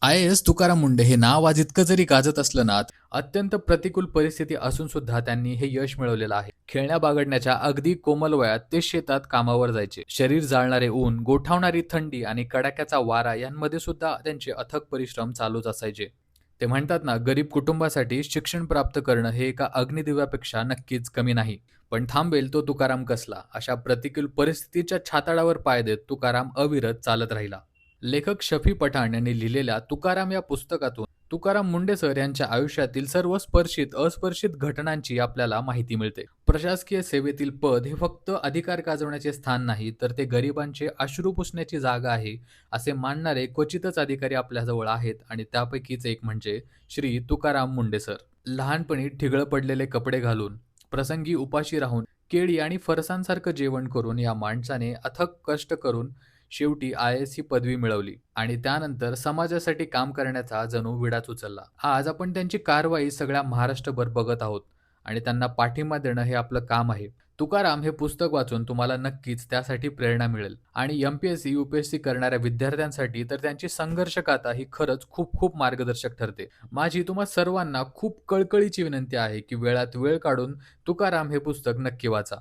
IAS Tukaram Munde हे नाव आज इतकं जरी गाजत असलं ना, अत्यंत प्रतिकूल परिस्थिती असून सुद्धा त्यांनी हे यश मिळवलेलं आहे. खेळण्या बागडण्याच्या अगदी कोमल वयात ते शेतात कामावर जायचे. शरीर जाळणारे ऊन, गोठावणारी थंडी आणि कडाक्याचा वारा यांमध्ये सुद्धा त्यांचे अथक परिश्रम चालूच असायचे. ते म्हणतात ना, गरीब कुटुंबासाठी शिक्षण प्राप्त करणं हे एका अग्निदिव्यापेक्षा नक्कीच कमी नाही. पण थांबेल तो तुकाराम कसला? अशा प्रतिकूल परिस्थितीच्या छाताडावर पाय देत तुकाराम अविरत चालत राहिला. लेखक शफी पठाण यांनी लिहिलेल्या तुकाराम या पुस्तकातून तुकाराम मुंडे सर यांच्या आयुष्यातील सर्व स्पर्शित अस्पर्शित घटनांची आपल्याला माहिती मिळते. प्रशासकीय सेवेतील पद हे फक्त अधिकार गाजवण्याचे स्थान नाही, तर ते गरिबांचे अश्रू पुसण्याची जागा आहे, असे मानणारे क्वचितच अधिकारी आपल्याजवळ आहेत आणि त्यापैकीच एक म्हणजे श्री तुकाराम मुंडे सर. लहानपणी ठिगळ पडलेले कपडे घालून, प्रसंगी उपाशी राहून, केळी आणि फरसांसारखं जेवण करून या माणसाने अथक कष्ट करून शेवटी आय-ए-एस ही पदवी मिळवली आणि त्यानंतर समाजासाठी काम करण्याचा जणू विडाच उचलला. आज आपण त्यांची कारवाई सगळ्या महाराष्ट्रभर बघत आहोत आणि त्यांना पाठिंबा देणं हे आपलं काम आहे. तुकाराम हे पुस्तक वाचून तुम्हाला नक्कीच त्यासाठी प्रेरणा मिळेल आणि एम-पी-एस-सी, यू-पी-एस-सी करणाऱ्या विद्यार्थ्यांसाठी तर त्यांची संघर्ष गाथा ही खरंच खूप खूप मार्गदर्शक ठरते. माझी तुम्हा सर्वांना खूप कळकळीची विनंती आहे की वेळात वेळ काढून तुकाराम हे पुस्तक नक्की वाचा.